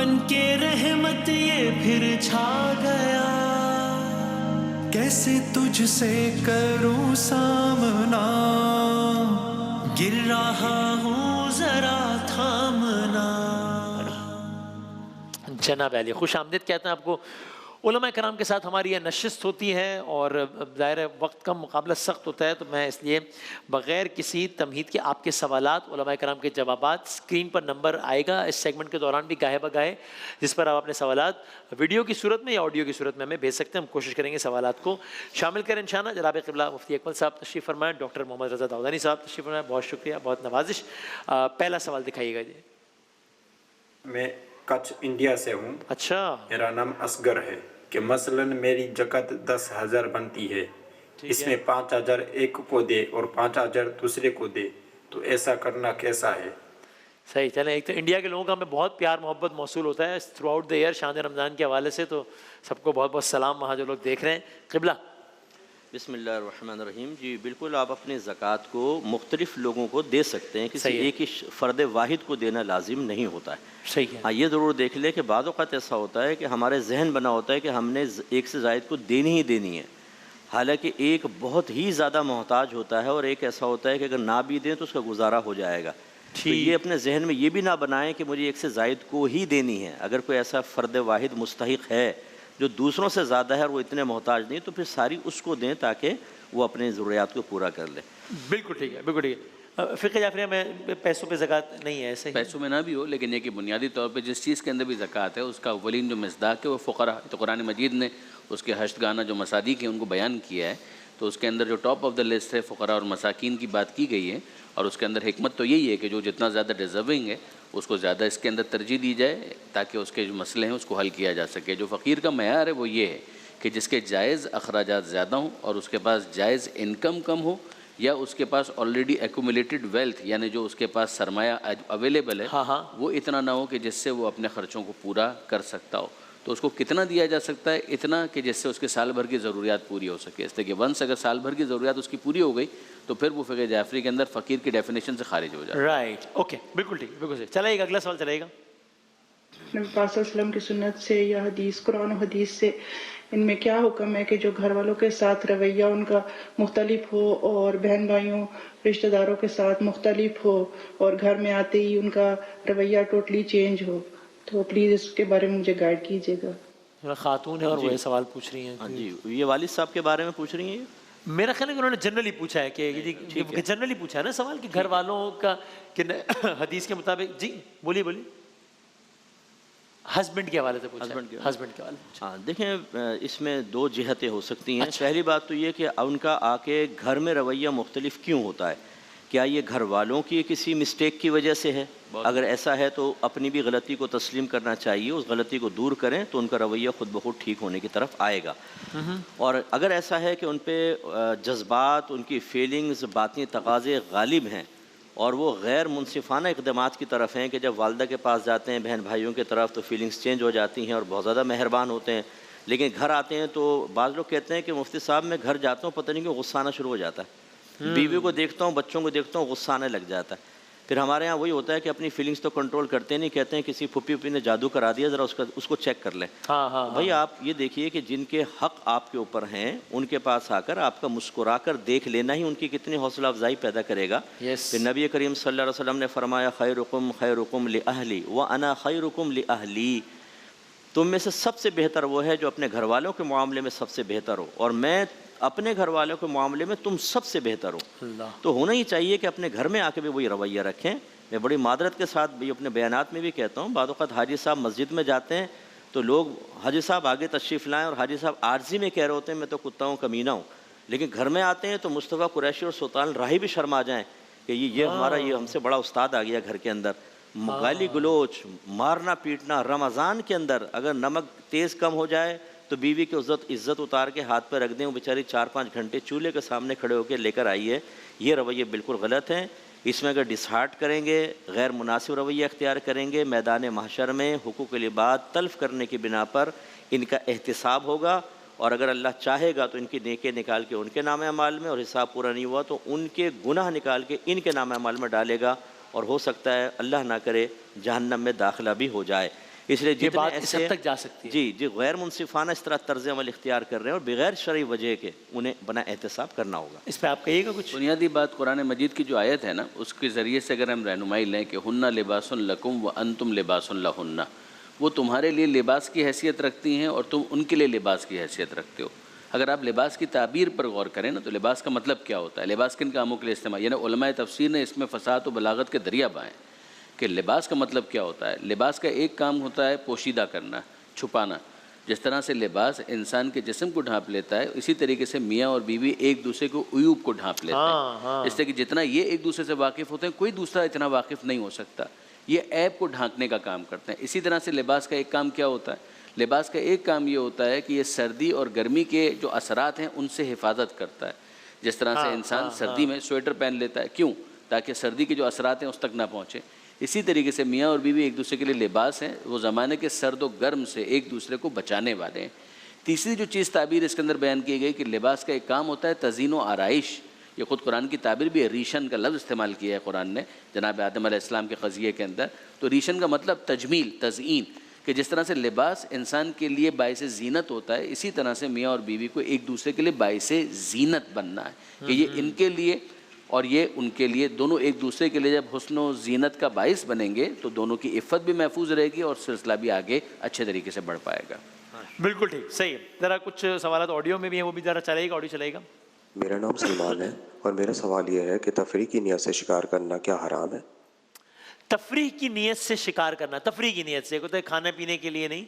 بن کے رحمت یہ پھر چھا گیا، کیسے تجھ سے کروں سامنا، گر رہا ہوں ذرا تھامنا۔ جناب علی، خوش آمدید کہتے ہیں آپ کو۔ علماء کرام کے ساتھ ہماری یہ نشست ہوتی ہے اور ظاہر وقت کا مقابلہ سخت ہوتا ہے، تو میں اس لیے بغیر کسی تمہید کے آپ کے سوالات، علماء کرام کے جوابات، اسکرین پر نمبر آئے گا اس سیگمنٹ کے دوران بھی گاہے بگاہے، جس پر آپ اپنے سوالات ویڈیو کی صورت میں یا آڈیو کی صورت میں ہمیں بھیج سکتے ہیں۔ ہم کوشش کریں گے سوالات کو شامل کریں انشاءاللہ۔ جناب قبلہ مفتی اکمل صاحب تشریف فرمائیں، ڈاکٹر محمد رضا داؤدانی صاحب تشریف فرمائیں، بہت شکریہ، بہت نوازش۔ پہلا سوال دکھائیے گا جی۔ میں کچھ انڈیا سے ہوں، اچھا، میرا نام اصغر ہے کہ مثلا میری زکوٰۃ 10,000 بنتی ہے، اس میں 5,000 ایک کو دے اور 5,000 دوسرے کو دے، تو ایسا کرنا کیسا ہے؟ صحیح۔ چلیں، ایک تو انڈیا کے لوگوں کا ہمیں بہت پیار محبت موصول ہوتا ہے تھرو آؤٹ دا ایئر شان رمضان کے حوالے سے، تو سب کو بہت بہت سلام وہاں جو لوگ دیکھ رہے ہیں۔ قبلہ بسم اللہ الرحمن الرحیم۔ جی بالکل، آپ اپنے زکوٰۃ کو مختلف لوگوں کو دے سکتے ہیں، کسی ایک ہی فرد واحد کو دینا لازم نہیں ہوتا ہے۔ صحیح ہے۔ ہاں، یہ ضرور دیکھ لیں کہ بعض اوقات ایسا ہوتا ہے کہ ہمارے ذہن بنا ہوتا ہے کہ ہم نے ایک سے زائد کو دینی ہی دینی ہے، حالانکہ ایک بہت ہی زیادہ محتاج ہوتا ہے اور ایک ایسا ہوتا ہے کہ اگر نہ بھی دیں تو اس کا گزارا ہو جائے گا۔ تو یہ اپنے ذہن میں یہ بھی نہ بنائیں کہ مجھے ایک سے زائد کو ہی دینی ہے۔ اگر کوئی ایسا فرد واحد مستحق ہے جو دوسروں سے زیادہ ہے اور وہ اتنے محتاج نہیں، تو پھر ساری اس کو دیں تاکہ وہ اپنے ضروریات کو پورا کر لے۔ بالکل ٹھیک ہے، بالکل ٹھیک ہے۔ فقہ جعفریہ میں پیسوں پہ زکوٰۃ نہیں ہے، ایسے ہی پیسوں میں نہ بھی ہو، لیکن یہ کہ بنیادی طور پہ جس چیز کے اندر بھی زکوٰۃ ہے اس کا اولین جو مصداق ہے وہ فقراء، تو قرآن مجید نے اس کے ہشتگانہ جو مصادیق ہیں ان کو بیان کیا ہے، تو اس کے اندر جو ٹاپ آف دا لسٹ ہے فقراء اور مساکین کی بات کی گئی ہے، اور اس کے اندر حکمت تو یہی ہے کہ جو جتنا زیادہ ڈیزرونگ ہے اس کو زیادہ اس کے اندر ترجیح دی جائے تاکہ اس کے جو مسئلے ہیں اس کو حل کیا جا سکے۔ جو فقیر کا معیار ہے وہ یہ ہے کہ جس کے جائز اخراجات زیادہ ہوں اور اس کے پاس جائز انکم کم ہو، یا اس کے پاس آلریڈی ایکومولیٹڈ ویلتھ یعنی جو اس کے پاس سرمایہ اویلیبل ہے وہ اتنا نہ ہو کہ جس سے وہ اپنے خرچوں کو پورا کر سکتا ہو۔ تو اس کو کتنا دیا جا سکتا ہے؟ اتنا کہ جس سے اس کے سال بھر کی ضروریات پوری ہو سکے۔ اس لیے کہ ونس اگر سال بھر کی ضروریات اس کی پوری ہو گئی تو پھر وہ فقہ جعفری کے اندر فقیر کی ڈیفینیشن سے خارج ہو جاتا ہے۔ رائٹ، اوکے، بالکل ٹھیک، بالکل صحیح۔ چلائے گا، اگلا سوال چلائے گا۔ نبی پاک صلی اللہ علیہ وسلم کی سنت سے یا حدیث، قرآن و حدیث سے ان میں کیا حکم ہے کہ جو گھر والوں کے ساتھ رویہ ان کا مختلف ہو اور بہن بھائیوں رشتہ داروں کے ساتھ مختلف ہو اور گھر میں آتے ہی ان کا رویہ ٹوٹلی چینج ہو، تو پلیز اس کے بارے میں مجھے گائیڈ کیجیے گا۔ خاتون ہے اور وہ یہ سوال پوچھ رہی ہیں۔ ہاں جی، یہ والد صاحب کے بارے میں پوچھ رہی ہیں؟ میرا خیال ہے کہ انہوں نے جنرلی پوچھا ہے کہ جنرلی پوچھا ہے نا سوال کہ گھر والوں کا کہ حدیث کے مطابق۔ جی بولیے بولیے۔ ہسبینڈ کے حوالے سے پوچھا، ہسبینڈ کے حوالے سے۔ ہاں دیکھیں، اس میں دو جہتیں ہو سکتی ہیں۔ پہلی بات تو یہ کہ ان کا آ کے گھر میں رویہ مختلف کیوں ہوتا ہے؟ کیا یہ گھر والوں کی کسی مسٹیک کی وجہ سے ہے؟ اگر ایسا ہے تو اپنی بھی غلطی کو تسلیم کرنا چاہیے، اس غلطی کو دور کریں تو ان کا رویہ خود بخود ٹھیک ہونے کی طرف آئے گا۔ اور اگر ایسا ہے کہ ان پہ جذبات، ان کی فیلنگز، باطنی تقاضے غالب ہیں اور وہ غیر منصفانہ اقدامات کی طرف ہیں کہ جب والدہ کے پاس جاتے ہیں بہن بھائیوں کی طرف تو فیلنگز چینج ہو جاتی ہیں اور بہت زیادہ مہربان ہوتے ہیں، لیکن گھر آتے ہیں تو بعض لوگ کہتے ہیں کہ مفتی صاحب میں گھر جاتا ہوں پتہ نہیں کہ غصہ آنا شروع ہو جاتا ہے، بیوی کو دیکھتا ہوں، بچوں کو دیکھتا ہوں، غصہ آنے لگ جاتا ہے۔ پھر ہمارے ہاں وہی ہوتا ہے کہ اپنی فیلنگز تو کنٹرول کرتے نہیں، کہتے ہیں کسی پھپھی پھپھی نے جادو کرا دیا، ذرا اس کو چیک کر لیں۔ بھائی آپ یہ دیکھیے کہ جن کے حق آپ کے اوپر ہیں ان کے پاس آ کر آپ کا مسکرا کر دیکھ لینا ہی ان کی کتنی حوصلہ افزائی پیدا کرے گا۔ پھر نبی کریم صلی اللہ علیہ وسلم نے فرمایا خیرکم خیرکم لأہلی وانا خیرکم لأہلی، تم میں سے سب سے بہتر وہ ہے جو اپنے گھر والوں کے معاملے میں سب سے بہتر ہو اور میں اپنے گھر والوں کے معاملے میں تم سب سے بہتر ہو۔ تو ہونا ہی چاہیے کہ اپنے گھر میں آ کے بھی وہی رویہ رکھیں۔ میں بڑی معذرت کے ساتھ بھی اپنے بیانات میں بھی کہتا ہوں، بعض اوقات حاجی صاحب مسجد میں جاتے ہیں تو لوگ حاجی صاحب آگے تشریف لائیں اور حاجی صاحب عارضی میں کہہ رہے ہوتے ہیں میں تو کتا ہوں، کمینہ ہوں، لیکن گھر میں آتے ہیں تو مصطفیٰ قریشی اور سلطان راہی بھی شرما جائیں کہ یہ ہمارا یہ ہم سے بڑا استاد آ گیا گھر کے اندر۔ گالی گلوچ، مارنا پیٹنا، رمضان کے اندر اگر نمک تیز کم ہو جائے تو بیوی کی عزت اتار کے ہاتھ پہ رکھ دیں، وہ بیچاری 4-5 گھنٹے چولہے کے سامنے کھڑے ہو کے لے کر آئی ہے، یہ رویے بالکل غلط ہیں۔ اس میں اگر ڈسہارٹ کریں گے، غیر مناسب رویہ اختیار کریں گے، میدان محشر میں حقوق العباد تلف کرنے کی بنا پر ان کا احتساب ہوگا، اور اگر اللہ چاہے گا تو ان کی نیکیں نکال کے ان کے نام اعمال میں، اور حساب پورا نہیں ہوا تو ان کے گناہ نکال کے ان کے نام اعمال میں ڈالے گا، اور ہو سکتا ہے اللہ نہ کرے جہنم میں داخلہ بھی ہو جائے۔ اس لیے یہ جتنے بات اس حد ایسے تک جا سکتی ہے. جی جی غیر منصفانہ اس طرح طرز عمل اختیار کر رہے ہیں اور بغیر شرعی وجہ کے انہیں بنا احتساب کرنا ہوگا. اس پہ آپ کہیے گا کچھ؟ بنیادی بات قرآن مجید کی جو آیت ہے نا، اس کے ذریعے سے اگر ہم رہنمائی لیں کہ ہن لباس لکم و انتم لباس لہن، وہ تمہارے لیے لباس کی حیثیت رکھتی ہیں اور تم ان کے لیے لباس کی حیثیت رکھتے ہو. اگر آپ لباس کی تعبیر پر غور کریں نا، تو لباس کا مطلب کیا ہوتا ہے، لباس کن کاموں کے لیے استعمال، یعنی علماء تفسیر نے اس میں فصاحت و بلاغت کے دریا بائیں کہ لباس کا مطلب کیا ہوتا ہے. لباس کا ایک کام ہوتا ہے پوشیدہ کرنا، چھپانا. جس طرح سے لباس انسان کے جسم کو ڈھانپ لیتا ہے، اسی طریقے سے میاں اور بیوی ایک دوسرے کو عیوب کو ڈھانپ لیتے ہیں. اس لیے کہ جتنا یہ ایک دوسرے سے واقف ہوتے ہیں، کوئی دوسرا اتنا واقف نہیں ہو سکتا. یہ عیب کو ڈھانکنے کا کام کرتے ہیں. اسی طرح سے لباس کا ایک کام کیا ہوتا ہے، لباس کا ایک کام یہ ہوتا ہے کہ یہ سردی اور گرمی کے جو اثرات ہیں ان سے حفاظت کرتا ہے. جس طرح سے انسان سردی میں سویٹر پہن لیتا ہے، کیوں؟ تاکہ سردی کے جو اثرات ہیں اس تک نہ پہنچے. اسی طریقے سے میاں اور بیوی ایک دوسرے کے لیے لباس ہیں، وہ زمانے کے سرد و گرم سے ایک دوسرے کو بچانے والے ہیں. تیسری جو چیز تعبیر اس کے اندر بیان کی گئی کہ لباس کا ایک کام ہوتا ہے تزئین و آرائش. یہ خود قرآن کی تعبیر بھی ہے، ریشن کا لفظ استعمال کیا ہے قرآن نے جناب آدم علیہ السلام کے قضیے کے اندر. تو ریشن کا مطلب تجمیل، تزئین، کہ جس طرح سے لباس انسان کے لیے باعث زینت ہوتا ہے، اسی طرح سے میاں اور بیوی کو ایک دوسرے کے لیے باعث زینت بننا ہے کہ یہ ان کے لیے اور یہ ان کے لیے، دونوں ایک دوسرے کے لیے جب حسن و زینت کا باعث بنیں گے تو دونوں کی عفت بھی محفوظ رہے گی اور سلسلہ بھی آگے اچھے طریقے سے بڑھ پائے گا. بالکل ٹھیک، صحیح ہے. ذرا کچھ سوالات آڈیو میں بھی ہیں، وہ بھی ذرا چلائے گا، آڈیو چلائے گا. میرا نام سلمان ہے اور میرا سوال یہ ہے کہ تفریح کی نیت سے شکار کرنا کیا حرام ہے؟ تفریح کی نیت سے شکار کرنا، تفریح کی نیت سے ہوتا ہے کھانے پینے کے لیے نہیں،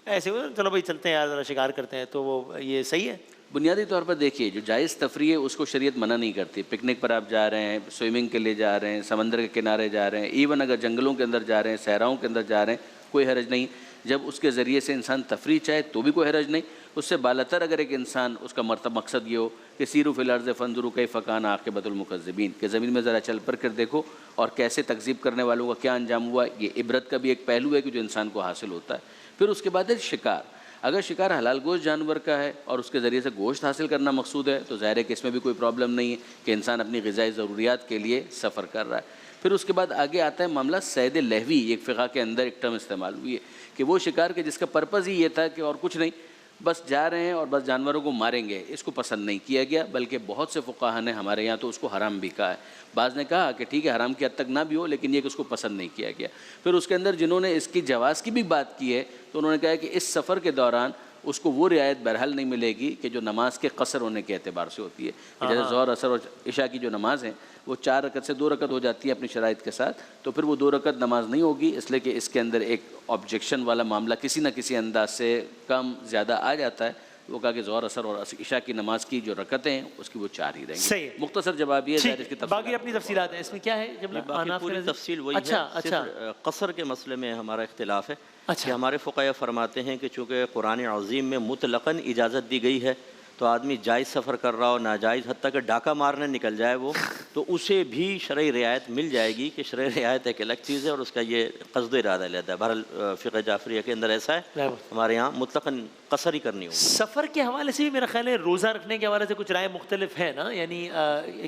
ایسے چلو بھائی چلتے ہیں یار ذرا شکار کرتے ہیں، تو وہ یہ صحیح ہے؟ بنیادی طور پر دیکھیے جو جائز تفریح ہے اس کو شریعت منع نہیں کرتی. پکنک پر آپ جا رہے ہیں، سوئمنگ کے لیے جا رہے ہیں، سمندر کے کنارے جا رہے ہیں، ایون اگر جنگلوں کے اندر جا رہے ہیں، صحراؤں کے اندر جا رہے ہیں، کوئی حرج نہیں. جب اس کے ذریعے سے انسان تفریح چاہے تو بھی کوئی حرج نہیں. اس سے بالاتر اگر ایک انسان اس کا مقصد یہ ہو کہ سیروا فی الارض فانظروا کیف کان عاقبۃ المکذبین، کہ زمین میں ذرا چل پر کر دیکھو اور کیسے تکذیب کرنے والوں کا کیا انجام ہوا. یہ عبرت کا بھی ایک پہلو ہے کہ جو انسان کو حاصل ہوتا ہے. پھر اس کے بعد ہے شکار. اگر شکار حلال گوشت جانور کا ہے اور اس کے ذریعے سے گوشت حاصل کرنا مقصود ہے تو ظاہر ہے کہ اس میں بھی کوئی پرابلم نہیں ہے کہ انسان اپنی غذائی ضروریات کے لیے سفر کر رہا ہے. پھر اس کے بعد آگے آتا ہے معاملہ صید لہوی. ایک فقہ کے اندر ایک ٹرم استعمال ہوئی ہے کہ وہ شکار کے جس کا پرپز ہی یہ تھا کہ اور کچھ نہیں، بس جا رہے ہیں اور بس جانوروں کو ماریں گے، اس کو پسند نہیں کیا گیا. بلکہ بہت سے فقہاء نے ہمارے یہاں تو اس کو حرام بھی کہا ہے. بعض نے کہا کہ ٹھیک ہے حرام کی حد تک نہ بھی ہو لیکن یہ کہ اس کو پسند نہیں کیا گیا. پھر اس کے اندر جنہوں نے اس کی جواز کی بھی بات کی ہے تو انہوں نے کہا کہ اس سفر کے دوران اس کو وہ رعایت بہرحال نہیں ملے گی کہ جو نماز کے قصر ہونے کے اعتبار سے ہوتی ہے. جیسے ظہر، عصر اور عشاء کی جو نماز ہیں وہ 4 رکعت سے 2 رکعت ہو جاتی ہے اپنی شرائط کے ساتھ، تو پھر وہ 2 رکعت نماز نہیں ہوگی، اس لیے کہ اس کے اندر ایک آبجیکشن والا معاملہ کسی نہ کسی انداز سے کم زیادہ آ جاتا ہے. وہ کہا کہ ظہر، عصر اور عشاء کی نماز کی جو رکعتیں ہیں اس کی وہ 4 ہی رہیں گی. صحیح. مختصر جواب یہ ہے. اس کی باقی اپنی تفصیلات ہیں اس میں کیا ہے جب پوری تفصیل وہی ہے. صرف قصر کے مسئلے میں ہمارا اختلاف ہے کہ ہمارے فقہاء فرماتے ہیں کہ چونکہ قرآن عظیم میں مطلقاً اجازت دی گئی ہے تو آدمی جائز سفر کر رہا ہو، ناجائز حتیٰ کہ ڈاکہ مارنے نکل جائے وہ، تو اسے بھی شرعی رعایت مل جائے گی کہ شرعی رعایت ایک الگ چیز ہے اور اس کا یہ قصد و ارادہ لیتا ہے. بہرحال فقہ جعفریہ کے اندر ایسا ہے، ہمارے یہاں مطلقاً قصر ہی کرنی ہوگی. سفر کے حوالے سے بھی میرا خیال ہے روزہ رکھنے کے حوالے سے کچھ رائے مختلف ہے نا، یعنی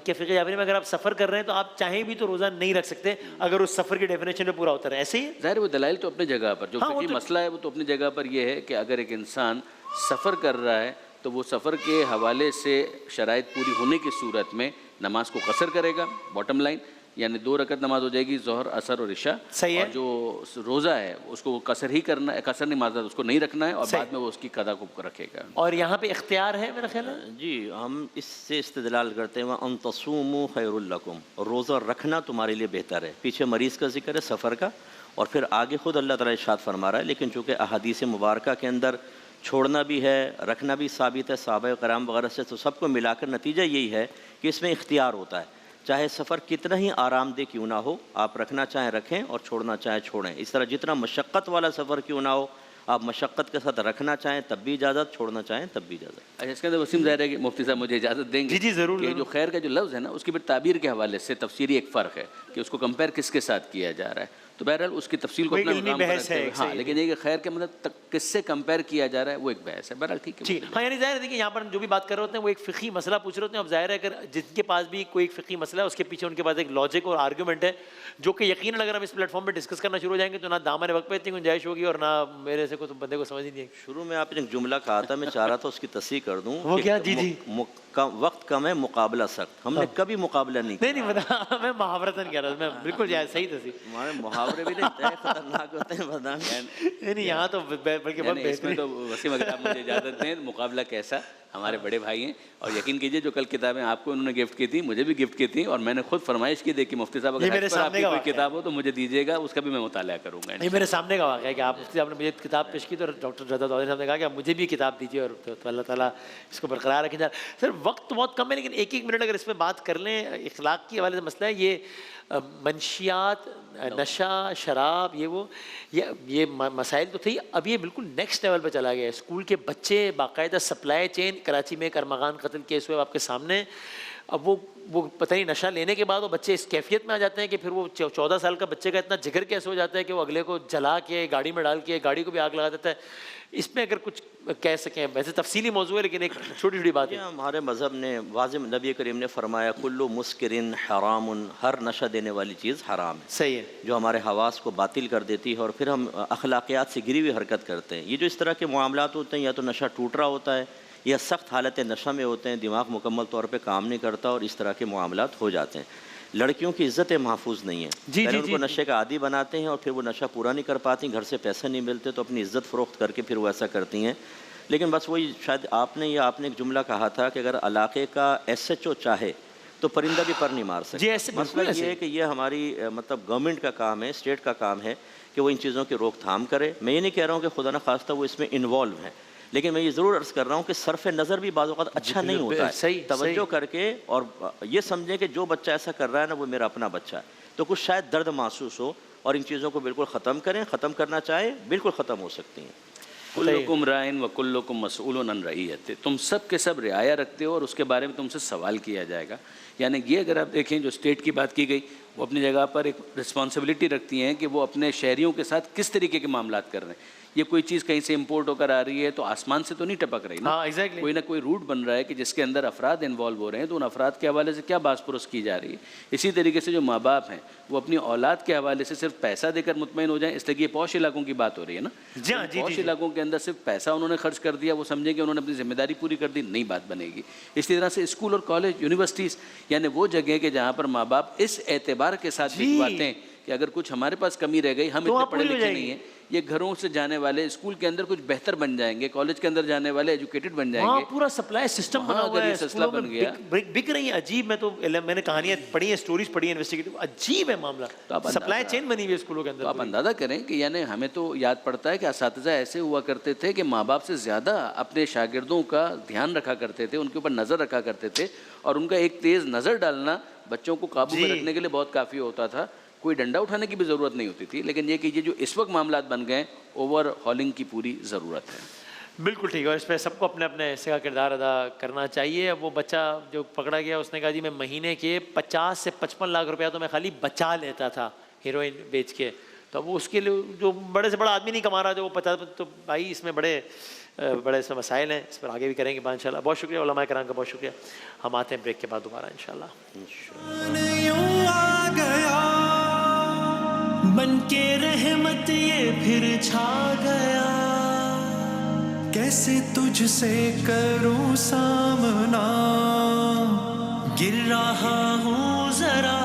کہ فقہ جعفری میں اگر آپ سفر کر رہے ہیں تو آپ چاہیں بھی تو روزہ نہیں رکھ سکتے اگر اس سفر کی ڈیفینیشن میں پورا ہوتا ہے. ایسے ہی ظاہر وہ دلائل تو اپنی جگہ پر، جو فقہی مسئلہ ہے وہ تو اپنی جگہ پر یہ ہے کہ اگر ایک انسان سفر کر رہا ہے تو وہ سفر کے حوالے سے شرائط پوری ہونے کی صورت میں نماز کو قصر کرے گا. باٹم لائن یعنی 2 رکعت نماز ہو جائے گی ظہر، عصر اور عشاء. اور جو روزہ ہے اس کو قصر ہی کرنا ہے، قصر نہیں معذرت اس کو نہیں رکھنا ہے اور بعد میں وہ اس کی قضا کو رکھے گا. اور یہاں پہ اختیار ہے میرا خیال ہے. جی ہم اس سے استدلال کرتے ہیں وَأَن تَصُومُوا خَيْرٌ لَكُمْ، اور روزہ رکھنا تمہارے لیے بہتر ہے. پیچھے مریض کا ذکر ہے، سفر کا، اور پھر آگے خود اللہ تعالیٰ ارشاد فرما رہا ہے. لیکن چونکہ احادیث مبارکہ کے اندر چھوڑنا بھی ہے، رکھنا بھی ثابت ہے صحابہ کرام وغیرہ سے، تو سب کو ملا کر نتیجہ یہی ہے کہ اس میں اختیار ہوتا ہے. چاہے سفر کتنا ہی آرام دہ کیوں نہ ہو، آپ رکھنا چاہیں رکھیں اور چھوڑنا چاہیں چھوڑیں. اس طرح جتنا مشقت والا سفر کیوں نہ ہو، آپ مشقت کے ساتھ رکھنا چاہیں تب بھی اجازت، چھوڑنا چاہیں تب بھی اجازت. اچھا اس کے اندر وسیم ظاہر ہے کہ مفتی صاحب مجھے اجازت دیں گے؟ جی ضرور. کہ جو خیر کا جو لفظ ہے نا اس کی پھر تعبیر کے حوالے سے تفسیری ایک فرق ہے کہ اس کو کمپیئر کس کے ساتھ کیا جا رہا ہے. تو تو بہرحال اس کی تفصیل کو وہ اپنا ایک علمی مقام پر بحث رکھتے ہے، ہوئے، ایک ہاں صحیح لیکن یہ کہ خیر کے مطلب کس سے کمپیئر کیا جا رہا ہے وہ ایک بحث ہے. بہرحال ٹھیک ہے. جی ہاں، یعنی ظاہر ہے دیکھیں یہاں پر ہم جو بھی بات کر رہے ہوتے ہیں وہ ایک فقہی مسئلہ پوچھ رہے ہوتے ہیں. اب ظاہر ہے اگر جن کے پاس بھی کوئی ایک فقہی مسئلہ ہے اس کے پیچھے ان کے پاس ایک لاجک اور آرگیومنٹ ہے جو کہ یقیناً اگر ہم اس پلیٹ فارم پہ ڈسکس کرنا شروع ہو جائیں گے تو نہ دامن وقت پہ اتنی گنجائش ہوگی اور نہ میرے سے کوئی بندے کو سمجھ ہی نہیں آئے گی. شروع میں آپ نے ایک جملہ کہا تھا، میں چاہ رہا تھا اس کی تصحیح کر دوں. وہ کیا؟ جی جی. وقت کم ہے، مقابلہ سخت. ہم نے کبھی مقابلہ نہیں کیا. نہیں بتا، میں محاورتاً کہہ رہا تھا. میں بالکل جائز صحیح تھی. ہمارے محاورے بھی نہیں خطرناک ہوتے ہیں بدنام. نہیں یہاں تو بلکہ بہت اس میں تو وسیم اگر آپ مجھے اجازت دیں مقابلہ کیسا، ہمارے بڑے بھائی ہیں اور یقین کیجئے جو کل کتابیں آپ کو انہوں نے گفٹ کی تھیں مجھے بھی گفٹ کی تھیں اور میں نے خود فرمائش کی تھی کہ مفتی صاحب اگر حج پر آپ کی کوئی کتاب ہو تو مجھے دیجیے گا، اس کا بھی میں مطالعہ کروں گا. یہ میرے سامنے کا واقعہ ہے کہ آپ مفتی صاحب نے مجھے کتاب پیش کی تو ڈاکٹر رضا چودھری صاحب نے کہا کہ آپ مجھے بھی کتاب دیجیے اور تو اللہ تعالیٰ اس کو برقرار رکھیں. سر وقت تو بہت کم ہے لیکن ایک منٹ اگر اس پہ بات کر لیں. اخلاق کے حوالے سے مسئلہ ہے یہ منشیات، نشہ، شراب، یہ مسائل تو تھے. اب یہ بالکل نیکسٹ لیول پہ چلا گیا ہے. اسکول کے بچے باقاعدہ سپلائی چین، کراچی میں ایک ارمغان قتل کیس ہوئے آپ کے سامنے. اب وہ پتہ نہیں نشہ لینے کے بعد وہ بچے اس کیفیت میں آ جاتے ہیں کہ پھر وہ 14 سال کا بچے کا اتنا جگر کیسے ہو جاتا ہے کہ وہ اگلے کو جلا کے گاڑی میں ڈال کے گاڑی کو بھی آگ لگا دیتا ہے. اس میں اگر کچھ کہہ سکیں، ویسے تفصیلی موضوع ہے لیکن ایک چھوٹی چھوٹی بات ہے. ہمارے مذہب نے واضح، نبی کریم نے فرمایا کلو مسکرن حرام، ہر نشہ دینے والی چیز حرام ہے. صحیح ہے. جو ہمارے حواس کو باطل کر دیتی ہے اور پھر ہم اخلاقیات سے گری ہوئی حرکت کرتے ہیں. یہ جو اس طرح کے معاملات ہوتے ہیں یا تو نشہ ٹوٹ رہا ہوتا ہے یا سخت حالت نشہ میں ہوتے ہیں، دماغ مکمل طور پہ کام نہیں کرتا اور اس طرح کے معاملات ہو جاتے ہیں. لڑکیوں کی عزتیں محفوظ نہیں ہیں. پہلے ان کو نشے کا عادی بناتے ہیں اور پھر وہ نشہ پورا نہیں کر پاتی، گھر سے پیسے نہیں ملتے تو اپنی عزت فروخت کر کے پھر وہ ایسا کرتی ہیں. لیکن بس وہی شاید آپ نے ایک جملہ کہا تھا کہ اگر علاقے کا SHO چاہے تو پرندہ بھی پر نہیں مار سکتا. مسئلہ یہ ہے کہ یہ ہماری مطلب گورنمنٹ کا کام ہے، اسٹیٹ کا کام ہے کہ وہ ان چیزوں کی روک تھام کرے. میں یہ نہیں کہہ رہا ہوں کہ خدا نخواستہ وہ اس میں انوالو ہیں، لیکن میں یہ ضرور عرض کر رہا ہوں کہ صرف نظر بھی بعض اوقات اچھا نہیں ہوتا ہے. توجہ کر کے اور یہ سمجھیں کہ جو بچہ ایسا کر رہا ہے نا وہ میرا اپنا بچہ ہے، تو کچھ شاید درد محسوس ہو اور ان چیزوں کو بالکل ختم کریں. ختم کرنا چاہے بالکل ختم ہو سکتی ہیں. کلکم رائن و کلکم مسئول عن رعیتہ، تم سب کے سب رعایا رکھتے ہو اور اس کے بارے میں تم سے سوال کیا جائے گا. یعنی یہ اگر آپ دیکھیں جو اسٹیٹ کی بات کی گئی وہ اپنی جگہ پر ایک رسپانسبلٹی رکھتی ہیں کہ وہ اپنے شہریوں کے ساتھ کس طریقے کے معاملات کر رہے ہیں. یہ کوئی چیز کہیں سے امپورٹ ہو کر آ رہی ہے تو آسمان سے تو نہیں ٹپک رہی نا. کوئی نہ کوئی روٹ بن رہا ہے کہ جس کے اندر افراد انوالو ہو رہے ہیں تو ان افراد کے حوالے سے کیا باس پرس کی جا رہی ہے. اسی طریقے سے جو ماں باپ ہیں وہ اپنی اولاد کے حوالے سے صرف پیسہ دے کر مطمئن ہو جائیں. اس لیے یہ پوش علاقوں کی بات ہو رہی ہے نا. پوش علاقوں کے اندر صرف پیسہ انہوں نے خرچ کر دیا، وہ سمجھیں کہ انہوں نے اپنی ذمہ داری پوری کر دی، نہیں بات بنے گی. اسی طرح سے اسکول اور کالج، یونیورسٹیز، یعنی وہ جگہ کہ جہاں پر ماں باپ اس اعتبار کے ساتھ بھجواتے ہیں کہ اگر کچھ ہمارے پاس کمی رہ گئی، ہم اتنے پڑھے لکھے نہیں ہیں، یہ گھروں سے جانے والے اسکول کے اندر کچھ بہتر بن جائیں گے، کالج کے اندر جانے والے ایجوکیٹڈ بن جائیں گے. پورا سپلائی سسٹم بنا ہوا ہے، سلسلہ بن گیا، بک رہی ہیں. عجیب. میں نے کہانیاں پڑھی ہیں، سٹوریز پڑھی ہیں انویسٹیگیٹو. عجیب ہے معاملہ. سپلائی چین بنی ہوئی ہے اسکولوں کے اندر. تو آپ اندازہ کریں کہ یعنی ہمیں تو یاد پڑتا ہے کہ اساتذہ ایسے ہوا کرتے تھے کہ ماں باپ سے زیادہ اپنے شاگردوں کا دھیان رکھا کرتے تھے، ان کے اوپر نظر رکھا کرتے تھے اور ان کا ایک تیز نظر ڈالنا بچوں کو قابو میں رکھنے کے لیے بہت کافی ہوتا تھا. کوئی ڈنڈا اٹھانے کی بھی ضرورت نہیں ہوتی تھی. لیکن یہ کہ یہ جو اس وقت معاملات بن گئے، اوور ہالنگ کی پوری ضرورت ہے. بالکل ٹھیک ہے. اور اس پہ سب کو اپنے اپنے حصے کا کردار ادا کرنا چاہیے. اب وہ بچہ جو پکڑا گیا اس نے کہا جی میں مہینے کے 50 سے 55 لاکھ روپیہ تو میں خالی بچا لیتا تھا ہیروئن بیچ کے. تو وہ اس کے لیے جو بڑے سے بڑا آدمی نہیں کما رہا جو وہ 50، تو بھائی اس میں بڑے سے مسائل ہیں. اس پر آگے بھی کریں گے بات انشاءاللہ. بہت شکریہ علماء کرام کا، بہت شکریہ. ہم آتے ہیں بریک کے بعد دوبارہ انشاءاللہ. بن کے رحمت یہ پھر چھا گیا، کیسے تجھ سے کروں سامنا، گر رہا ہوں ذرا